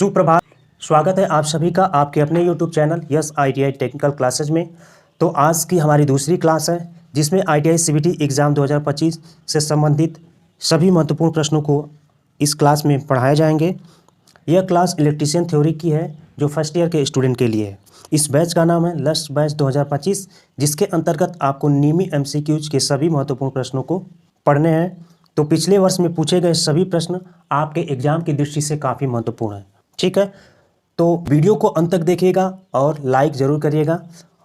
सुप्रभात। स्वागत है आप सभी का आपके अपने YouTube channel yes ITI technical classes में। तो आज की हमारी दूसरी क्लास है जिसमें ITI CBT एग्ज़ाम 2025 से संबंधित सभी महत्वपूर्ण प्रश्नों को इस क्लास में पढ़ाए जाएंगे। यह क्लास इलेक्ट्रीशियन थ्योरी की है जो फर्स्ट ईयर के स्टूडेंट के लिए है। इस बैच का नाम है लस्ट बैच 2025, जिसके अंतर्गत आपको नियमी MCQs के सभी महत्वपूर्ण प्रश्नों को पढ़ने हैं। तो पिछले वर्ष में पूछे गए सभी प्रश्न आपके एग्जाम की दृष्टि से काफ़ी महत्वपूर्ण है। ठीक है, तो वीडियो को अंत तक देखिएगा और लाइक ज़रूर करिएगा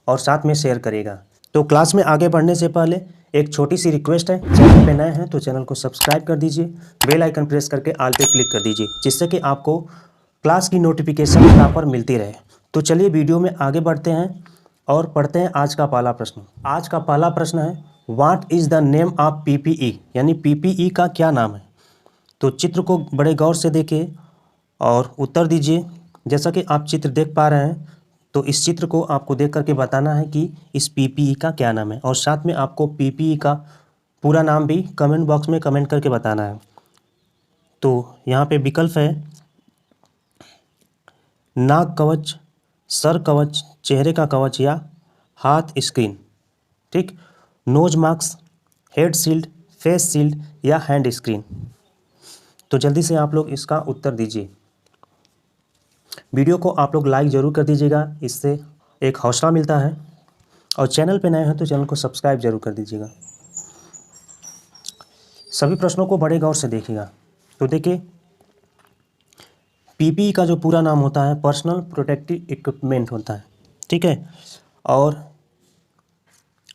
और साथ में शेयर करिएगा। तो क्लास में आगे बढ़ने से पहले एक छोटी सी रिक्वेस्ट है, चैनल पे नए हैं तो चैनल को सब्सक्राइब कर दीजिए, बेल आइकन प्रेस करके ऑल पे क्लिक कर दीजिए, जिससे कि आपको क्लास की नोटिफिकेशन प्रॉपर मिलती रहे। तो चलिए वीडियो में आगे बढ़ते हैं और पढ़ते हैं आज का पहला प्रश्न। आज का पहला प्रश्न है, what is the name of PPE, यानी PPE का क्या नाम है। तो चित्र को बड़े गौर से देखिए और उत्तर दीजिए। जैसा कि आप चित्र देख पा रहे हैं, तो इस चित्र को आपको देख करके बताना है कि इस PPE का क्या नाम है, और साथ में आपको PPE का पूरा नाम भी कमेंट बॉक्स में कमेंट करके बताना है। तो यहाँ पे विकल्प है नाक कवच, सर कवच, चेहरे का कवच या हाथ स्क्रीन। ठीक, nose mask, head shield, face shield या हैंड स्क्रीन। तो जल्दी से आप लोग इसका उत्तर दीजिए। वीडियो को आप लोग लाइक ज़रूर कर दीजिएगा, इससे एक हौसला मिलता है, और चैनल पे नए हैं तो चैनल को सब्सक्राइब जरूर कर दीजिएगा। सभी प्रश्नों को बड़े गौर से देखिएगा। तो देखिए, PPE का जो पूरा नाम होता है पर्सनल प्रोटेक्टिव इक्विपमेंट होता है। ठीक है, और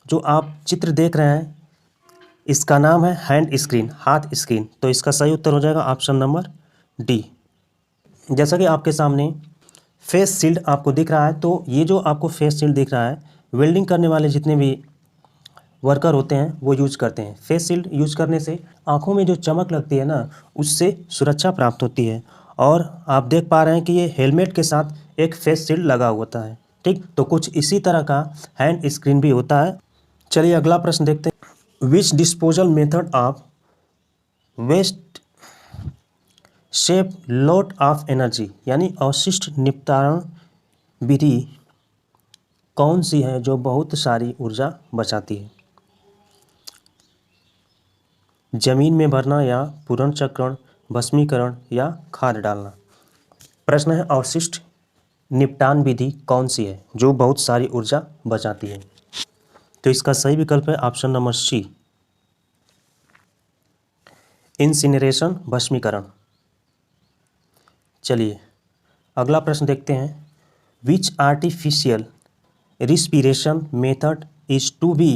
जो आप चित्र देख रहे हैं इसका नाम है हैंड स्क्रीन, हाथ स्क्रीन। तो इसका सही उत्तर हो जाएगा ऑप्शन नंबर डी। जैसा कि आपके सामने फेस शील्ड आपको दिख रहा है, तो ये जो आपको फेस शील्ड दिख रहा है, वेल्डिंग करने वाले जितने भी वर्कर होते हैं वो यूज करते हैं। फेस शील्ड यूज करने से आंखों में जो चमक लगती है ना, उससे सुरक्षा प्राप्त होती है। और आप देख पा रहे हैं कि ये हेलमेट के साथ एक फेस शील्ड लगा होता है। ठीक, तो कुछ इसी तरह का हैंड स्क्रीन भी होता है। चलिए अगला प्रश्न देखते हैं। Which disposal method of waste save lot of energy, यानी अवशिष्ट निपटान विधि कौन सी है जो बहुत सारी ऊर्जा बचाती है। जमीन में भरना या पुनर्चक्रण, भस्मीकरण या खाद डालना। प्रश्न है अवशिष्ट निपटान विधि कौन सी है जो बहुत सारी ऊर्जा बचाती है। तो इसका सही विकल्प है ऑप्शन नंबर सी, इंसिनरेशन, भस्मीकरण। चलिए अगला प्रश्न देखते हैं। Which artificial respiration method is to be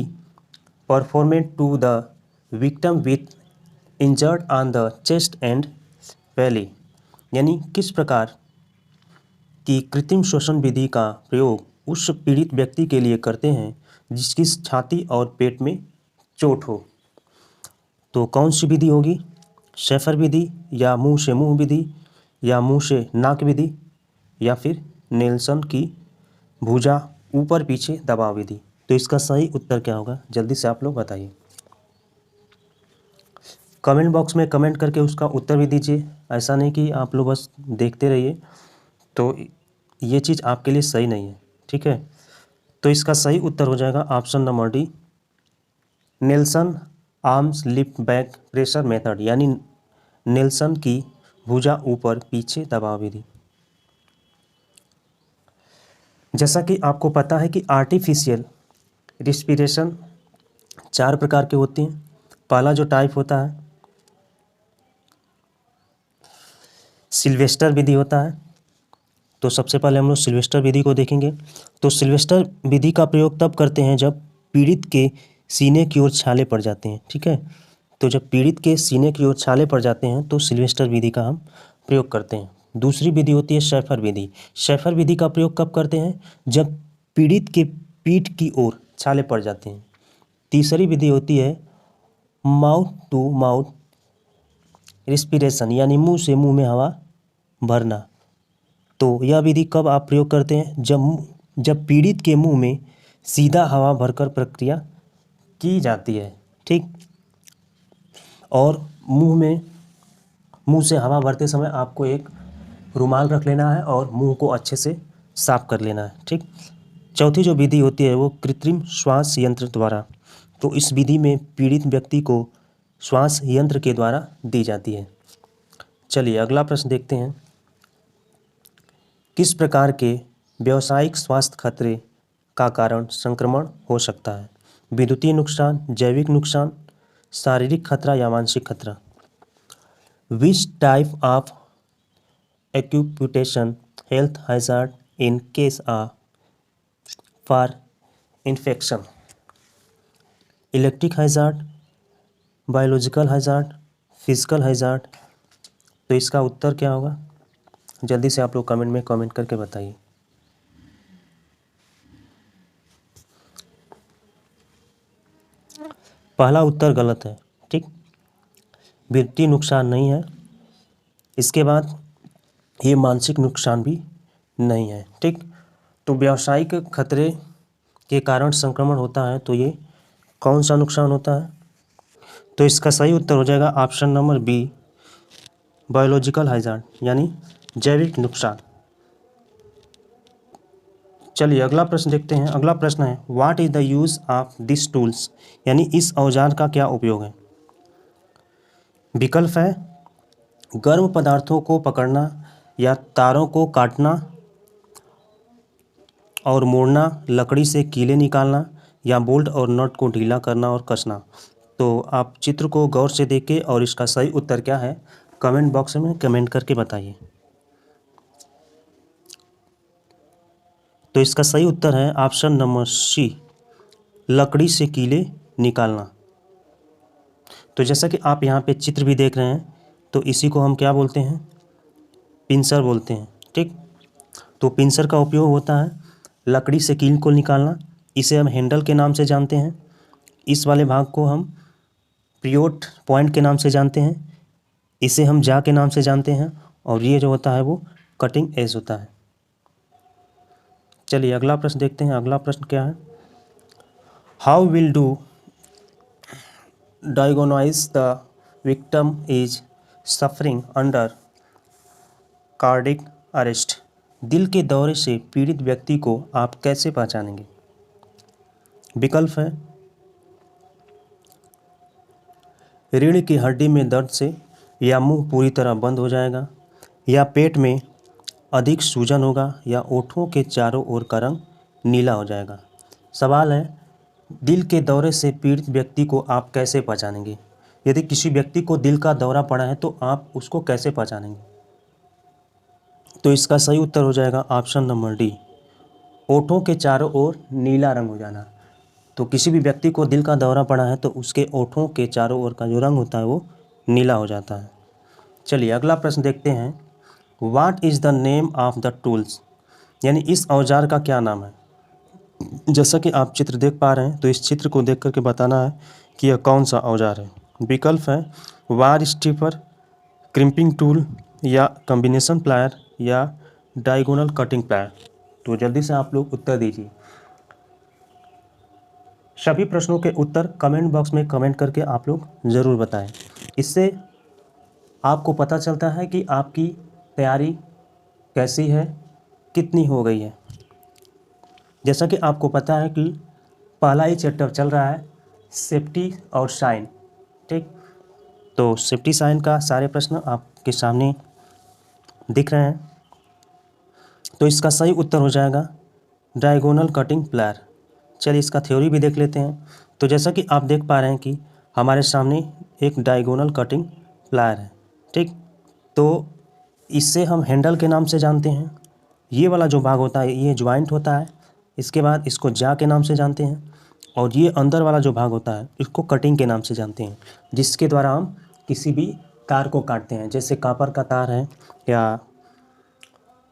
performed to the victim with injured on the chest and belly, यानी किस प्रकार की कृत्रिम श्वसन विधि का प्रयोग उस पीड़ित व्यक्ति के लिए करते हैं जिसकी छाती और पेट में चोट हो। तो कौन सी विधि होगी, शेफर विधि या मुंह से मुंह विधि या मुंह से नाक विधि या फिर नेल्सन की भुजा ऊपर पीछे दबाव विधि। तो इसका सही उत्तर क्या होगा, जल्दी से आप लोग बताइए। कमेंट बॉक्स में कमेंट करके उसका उत्तर भी दीजिए, ऐसा नहीं कि आप लोग बस देखते रहिए, तो ये चीज़ आपके लिए सही नहीं है। ठीक है, तो इसका सही उत्तर हो जाएगा option number D, Nelson arms lift back pressure method, यानी नेल्सन की भुजा ऊपर पीछे दबाव विधि। जैसा कि आपको पता है कि आर्टिफिशियल रिस्पिरेशन 4 प्रकार के होती हैं। पहला जो टाइप होता है सिल्वेस्टर विधि होता है। तो सबसे पहले हम लोग सिल्वेस्टर विधि को देखेंगे। तो सिल्वेस्टर विधि का प्रयोग तब करते हैं जब पीड़ित के सीने की ओर छाले पड़ जाते हैं। ठीक है, तो जब पीड़ित के सीने की ओर छाले पड़ जाते हैं तो सिल्वेस्टर विधि का हम प्रयोग करते हैं। दूसरी विधि होती है शेफर विधि। शेफर विधि का प्रयोग कब करते हैं, जब पीड़ित के पीठ की ओर छाले पड़ जाते हैं। तीसरी विधि होती है माउथ टू माउथ रिस्पिरेशन, यानी मुंह से मुंह में हवा भरना। तो यह विधि कब आप प्रयोग करते हैं, जब पीड़ित के मुंह में सीधा हवा भरकर प्रक्रिया की जाती है। ठीक, और मुंह से हवा भरते समय आपको एक रुमाल रख लेना है और मुंह को अच्छे से साफ कर लेना है। ठीक। चौथी जो विधि होती है वो कृत्रिम श्वास यंत्र द्वारा। तो इस विधि में पीड़ित व्यक्ति को श्वास यंत्र के द्वारा दी जाती है। चलिए अगला प्रश्न देखते हैं। किस प्रकार के व्यावसायिक स्वास्थ्य खतरे का कारण संक्रमण हो सकता है? विद्युतीय नुकसान, जैविक नुकसान, शारीरिक खतरा या मानसिक खतरा? Which type of occupational health hazard in case for infection? Electric hazard, biological hazard, physical hazard? तो इसका उत्तर क्या होगा? जल्दी से आप लोग कमेंट में कमेंट करके बताइए। पहला उत्तर गलत है। ठीक, वित्तीय नुकसान नहीं है। इसके बाद ये मानसिक नुकसान भी नहीं है। ठीक, तो व्यावसायिक खतरे के कारण संक्रमण होता है तो ये कौन सा नुकसान होता है? तो इसका सही उत्तर हो जाएगा option number B, biological hazard यानी जैविक नुकसान। चलिए अगला प्रश्न देखते हैं। अगला प्रश्न है what is the use of this tools, यानी इस औजार का क्या उपयोग है? विकल्प है गर्म पदार्थों को पकड़ना या तारों को काटना और मोड़ना, लकड़ी से कीले निकालना या बोल्ट और नट को ढीला करना और कसना। तो आप चित्र को गौर से देखें और इसका सही उत्तर क्या है कमेंट बॉक्स में कमेंट करके बताइए। तो इसका सही उत्तर है ऑप्शन नंबर सी, लकड़ी से कीले निकालना। तो जैसा कि आप यहाँ पे चित्र भी देख रहे हैं तो इसी को हम क्या बोलते हैं? पिंसर बोलते हैं। ठीक, तो पिंसर का उपयोग होता है लकड़ी से कील को निकालना। इसे हम हैंडल के नाम से जानते हैं। इस वाले भाग को हम पिवोट पॉइंट के नाम से जानते हैं। इसे हम जा के नाम से जानते हैं और ये जो होता है वो कटिंग एज होता है। चलिए अगला प्रश्न देखते हैं। अगला प्रश्न क्या है? How will do diagnose the victim is suffering under cardiac arrest? दिल के दौरे से पीड़ित व्यक्ति को आप कैसे पहचानेंगे? विकल्प है रीढ़ की हड्डी में दर्द से, या मुंह पूरी तरह बंद हो जाएगा, या पेट में अधिक सूजन होगा, या ओठों के चारों ओर का रंग नीला हो जाएगा। सवाल है दिल के दौरे से पीड़ित व्यक्ति को आप कैसे पहचानेंगे? यदि किसी व्यक्ति को दिल का दौरा पड़ा है तो आप उसको कैसे पहचानेंगे? तो इसका सही उत्तर हो जाएगा ऑप्शन नंबर डी, ओठों के चारों ओर नीला रंग हो जाना। तो किसी भी व्यक्ति को दिल का दौरा पड़ा है तो उसके ओठों के चारों ओर का जो रंग होता है वो नीला हो जाता है। चलिए अगला प्रश्न देखते हैं। What is the name of the tools, यानी इस औजार का क्या नाम है? जैसा कि आप चित्र देख पा रहे हैं तो इस चित्र को देख करके बताना है कि यह कौन सा औजार है। विकल्प है वार स्ट्रिपर, क्रिम्पिंग टूल, या कॉम्बिनेशन प्लायर, या डायगोनल कटिंग प्लायर। तो जल्दी से आप लोग उत्तर दीजिए। सभी प्रश्नों के उत्तर कमेंट बॉक्स में कमेंट करके आप लोग ज़रूर बताएं। इससे आपको पता चलता है कि आपकी तैयारी कैसी है, कितनी हो गई है। जैसा कि आपको पता है कि पहला ही चैप्टर चल रहा है सेफ्टी और साइन। ठीक, तो सेफ्टी साइन का सारे प्रश्न आपके सामने दिख रहे हैं। तो इसका सही उत्तर हो जाएगा डायगोनल कटिंग प्लायर। चलिए इसका थ्योरी भी देख लेते हैं। तो जैसा कि आप देख पा रहे हैं कि हमारे सामने एक डायगोनल कटिंग प्लायर है। ठीक, तो इससे हम हैंडल के नाम से जानते हैं। ये वाला जो भाग होता है ये ज्वाइंट होता है। इसके बाद इसको जा के नाम से जानते हैं और ये अंदर वाला जो भाग होता है इसको कटिंग के नाम से जानते हैं, जिसके द्वारा हम किसी भी तार को काटते हैं। जैसे कॉपर का तार है या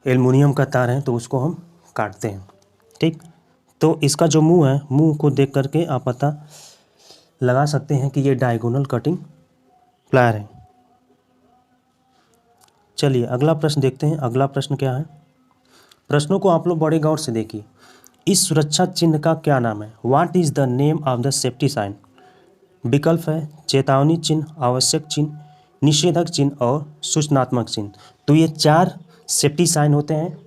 एल्युमिनियम का तार है तो उसको हम काटते हैं। ठीक, तो इसका जो मुंह है, मुंह को देख करके आप पता लगा सकते हैं कि ये डायगोनल कटिंग प्लायर है। चलिए अगला प्रश्न देखते हैं। अगला प्रश्न क्या है? प्रश्नों को आप लोग बड़े गौर से देखिए। इस सुरक्षा चिन्ह का क्या नाम है? What is the name of the safety sign? विकल्प है चेतावनी चिन्ह, आवश्यक चिन्ह, निषेधक चिन्ह और सूचनात्मक चिन्ह। तो ये चार सेफ्टी साइन होते हैं,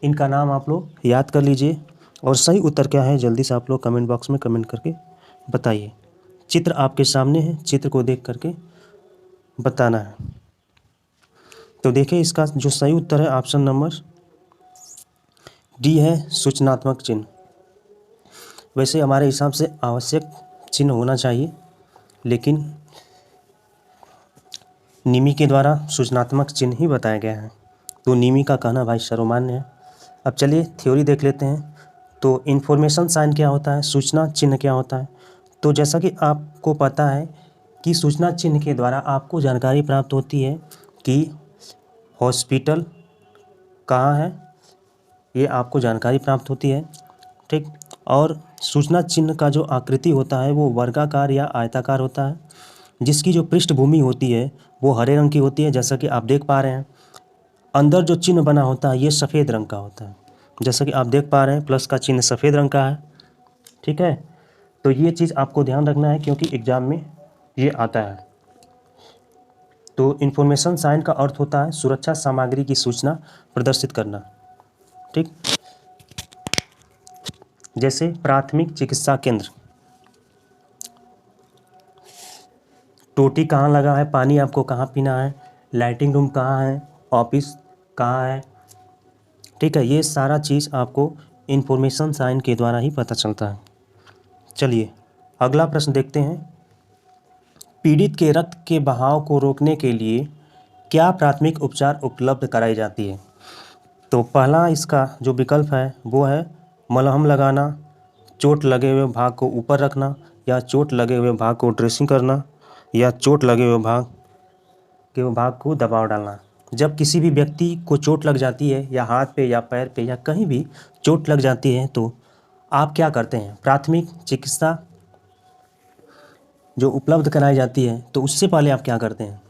इनका नाम आप लोग याद कर लीजिए। और सही उत्तर क्या है जल्दी से आप लोग कमेंट बॉक्स में कमेंट करके बताइए। चित्र आपके सामने है, चित्र को देख करके बताना है। तो देखिए इसका जो सही उत्तर है ऑप्शन नंबर डी है, सूचनात्मक चिन्ह। वैसे हमारे हिसाब से आवश्यक चिन्ह होना चाहिए, लेकिन निमी के द्वारा सूचनात्मक चिन्ह ही बताया गया है, तो निमी का कहना भाई सर्वमान्य है। अब चलिए थ्योरी देख लेते हैं। तो इन्फॉर्मेशन साइन क्या होता है, सूचना चिन्ह क्या होता है। तो जैसा कि आपको पता है कि सूचना चिन्ह के द्वारा आपको जानकारी प्राप्त होती है कि हॉस्पिटल कहाँ है, ये आपको जानकारी प्राप्त होती है, ठीक। और सूचना चिन्ह का जो आकृति होता है वो वर्गाकार या आयताकार होता है, जिसकी जो पृष्ठभूमि होती है वो हरे रंग की होती है। जैसा कि आप देख पा रहे हैं अंदर जो चिन्ह बना होता है ये सफ़ेद रंग का होता है, जैसा कि आप देख पा रहे हैं प्लस का चिन्ह सफ़ेद रंग का है, ठीक है। तो ये चीज़ आपको ध्यान रखना है क्योंकि एग्ज़ाम में ये आता है। तो इन्फॉर्मेशन साइन का अर्थ होता है सुरक्षा सामग्री की सूचना प्रदर्शित करना, ठीक। जैसे प्राथमिक चिकित्सा केंद्र, टोटी कहाँ लगा है, पानी आपको कहाँ पीना है, लाइटिंग रूम कहाँ है, ऑफिस कहाँ है, ठीक है। ये सारा चीज़ आपको इन्फॉर्मेशन साइन के द्वारा ही पता चलता है। चलिए अगला प्रश्न देखते हैं। पीड़ित के रक्त के बहाव को रोकने के लिए क्या प्राथमिक उपचार उपलब्ध कराई जाती है। तो पहला इसका जो विकल्प है वो है मलहम लगाना, चोट लगे हुए भाग को ऊपर रखना, या चोट लगे हुए भाग को ड्रेसिंग करना, या चोट लगे हुए भाग को दबाव डालना। जब किसी भी व्यक्ति को चोट लग जाती है या हाथ पे या पैर पे या कहीं भी चोट लग जाती है तो आप क्या करते हैं, प्राथमिक चिकित्सा जो उपलब्ध कराई जाती है तो उससे पहले आप क्या करते हैं।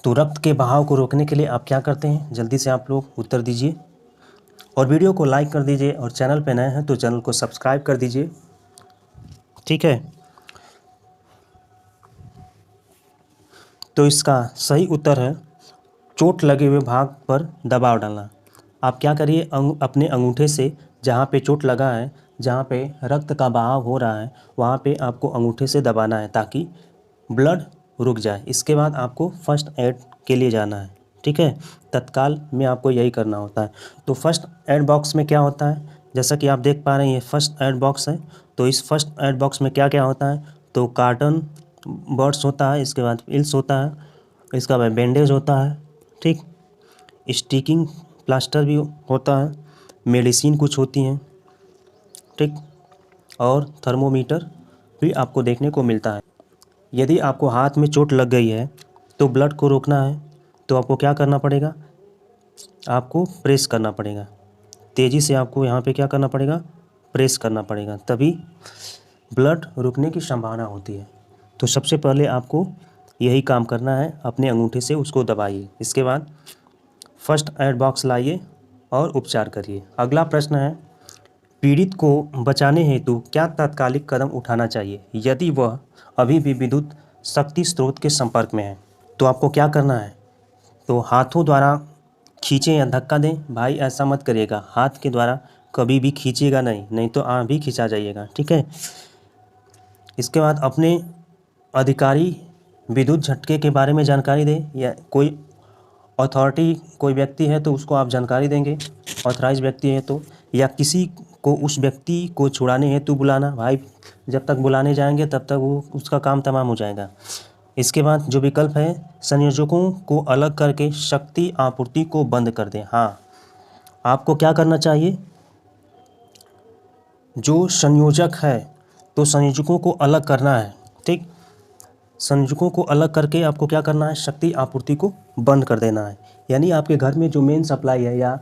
तो रक्त के बहाव को रोकने के लिए आप क्या करते हैं, जल्दी से आप लोग उत्तर दीजिए और वीडियो को लाइक कर दीजिए और चैनल पे नए हैं तो चैनल को सब्सक्राइब कर दीजिए, ठीक है। तो इसका सही उत्तर है चोट लगे हुए भाग पर दबाव डालना। आप क्या करिए, अपने अंगूठे से जहाँ पे चोट लगा है, जहाँ पे रक्त का बहाव हो रहा है वहाँ पे आपको अंगूठे से दबाना है ताकि ब्लड रुक जाए। इसके बाद आपको फर्स्ट एड के लिए जाना है, ठीक है। तत्काल में आपको यही करना होता है। तो फर्स्ट एड बॉक्स में क्या होता है, जैसा कि आप देख पा रहे हैं ये फर्स्ट एड बॉक्स है। तो इस फर्स्ट एड बॉक्स में क्या क्या होता है, तो कार्टन बर्ड्स होता है, इसके बाद पिल्स होता है, इसका बाद बैंडेज होता है, ठीक। स्टिकिंग प्लास्टर भी होता है, मेडिसिन कुछ होती हैं, ठीक। और थर्मोमीटर भी आपको देखने को मिलता है। यदि आपको हाथ में चोट लग गई है तो ब्लड को रोकना है तो आपको क्या करना पड़ेगा, आपको प्रेस करना पड़ेगा, तेज़ी से आपको यहाँ पे क्या करना पड़ेगा, प्रेस करना पड़ेगा, तभी ब्लड रुकने की संभावना होती है। तो सबसे पहले आपको यही काम करना है, अपने अंगूठे से उसको दबाइए, इसके बाद फर्स्ट एड बॉक्स लाइए और उपचार करिए। अगला प्रश्न है पीड़ित को बचाने हेतु क्या तात्कालिक कदम उठाना चाहिए यदि वह अभी भी विद्युत शक्ति स्रोत के संपर्क में है। तो आपको क्या करना है, तो हाथों द्वारा खींचें या धक्का दें। भाई ऐसा मत करिएगा, हाथ के द्वारा कभी भी खींचिएगा नहीं तो आप भी खींचा जाइएगा, ठीक है। इसके बाद अपने अधिकारी विद्युत झटके के बारे में जानकारी दें, या कोई अथॉरिटी कोई व्यक्ति है तो उसको आप जानकारी देंगे, ऑथराइज व्यक्ति है तो, या किसी को उस व्यक्ति को छुड़ाने हेतु बुलाना। भाई जब तक बुलाने जाएंगे तब तक वो उसका काम तमाम हो जाएगा। इसके बाद जो विकल्प है संयोजकों को अलग करके शक्ति आपूर्ति को बंद कर दें। हाँ, आपको क्या करना चाहिए, जो संयोजक है तो संयोजकों को अलग करना है, ठीक। संयोजकों को अलग करके आपको क्या करना है, शक्ति आपूर्ति को बंद कर देना है। यानी आपके घर में जो मेन सप्लाई है या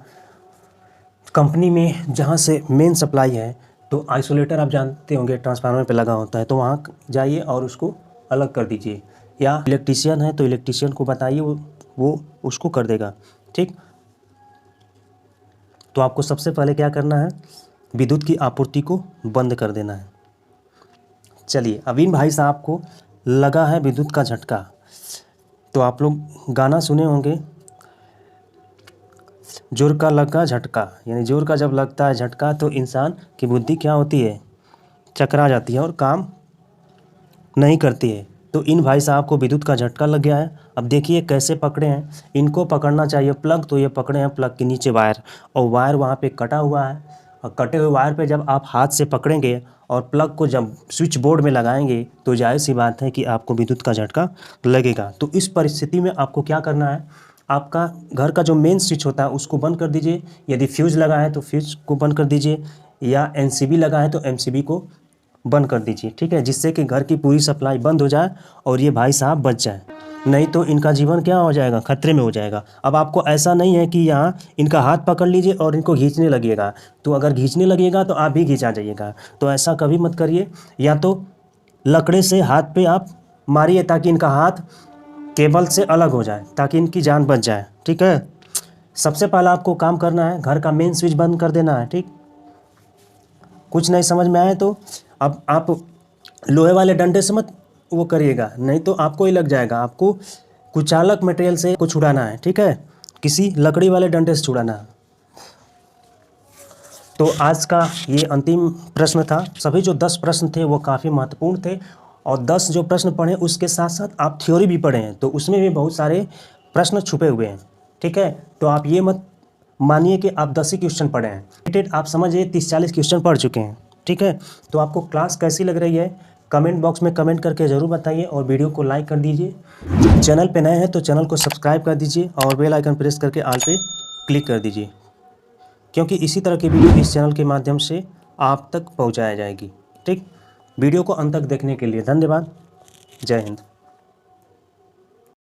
कंपनी में जहाँ से मेन सप्लाई है, तो आइसोलेटर आप जानते होंगे ट्रांसफार्मर पे लगा होता है, तो वहाँ जाइए और उसको अलग कर दीजिए। या इलेक्ट्रीशियन है तो इलेक्ट्रीशियन को बताइए, वो उसको कर देगा, ठीक। तो आपको सबसे पहले क्या करना है, विद्युत की आपूर्ति को बंद कर देना है। चलिए अब इन भाई साहब को लगा है विद्युत का झटका, तो आप लोग गाना सुने होंगे, जोर का लगा झटका, यानी जोर का जब लगता है झटका तो इंसान की बुद्धि क्या होती है, चकरा जाती है और काम नहीं करती है। तो इन भाई साहब को विद्युत का झटका लग गया है। अब देखिए कैसे पकड़े हैं, इनको पकड़ना चाहिए प्लग, तो ये पकड़े हैं प्लग के नीचे वायर, और वायर वहाँ पे कटा हुआ है, और कटे हुए वायर पे जब आप हाथ से पकड़ेंगे और प्लग को जब स्विच बोर्ड में लगाएंगे तो जाहिर सी बात है कि आपको विद्युत का झटका लगेगा। तो इस परिस्थिति में आपको क्या करना है, आपका घर का जो मेन स्विच होता है उसको बंद कर दीजिए, यदि फ्यूज़ लगा है तो फ्यूज़ को बंद कर दीजिए, या एमसीबी लगा है तो एमसीबी को बंद कर दीजिए, ठीक है, जिससे कि घर की पूरी सप्लाई बंद हो जाए और ये भाई साहब बच जाए, नहीं तो इनका जीवन क्या हो जाएगा, खतरे में हो जाएगा। अब आपको ऐसा नहीं है कि यहाँ इनका हाथ पकड़ लीजिए और इनको खींचने लगिएगा, तो अगर खींचने लगिएगा तो आप भी खींचा जाइएगा, तो ऐसा कभी मत करिए। या तो लकड़े से हाथ पे आप मारिए ताकि इनका हाथ केबल से अलग हो जाए, ताकि इनकी जान बच जाए, ठीक है। सबसे पहला आपको काम करना है, घर का मेन स्विच बंद कर देना है, ठीक। कुछ नहीं समझ में आए तो अब आप लोहे वाले डंडे से मत वो करिएगा, नहीं तो आपको ही लग जाएगा। आपको कुचालक मटेरियल से कुछ छुड़ाना है, ठीक है, किसी लकड़ी वाले डंडे से छुड़ाना है। तो आज का ये अंतिम प्रश्न था। सभी जो 10 प्रश्न थे वो काफ़ी महत्वपूर्ण थे, और 10 जो प्रश्न पढ़े उसके साथ साथ आप थ्योरी भी पढ़े हैं, तो उसमें भी बहुत सारे प्रश्न छुपे हुए हैं, ठीक है। तो आप ये मत मानिए कि आप 10 ही क्वेश्चन पढ़े हैं, आप समझिए 30-40 क्वेश्चन पढ़ चुके हैं, ठीक है। तो आपको क्लास कैसी लग रही है कमेंट बॉक्स में कमेंट करके ज़रूर बताइए, और वीडियो को लाइक कर दीजिए। चैनल पे नए हैं तो चैनल को सब्सक्राइब कर दीजिए और बेल आइकन प्रेस करके ऑल पे क्लिक कर दीजिए, क्योंकि इसी तरह की वीडियो इस चैनल के माध्यम से आप तक पहुंचाया जाएगी, ठीक। वीडियो को अंत तक देखने के लिए धन्यवाद। जय हिंद।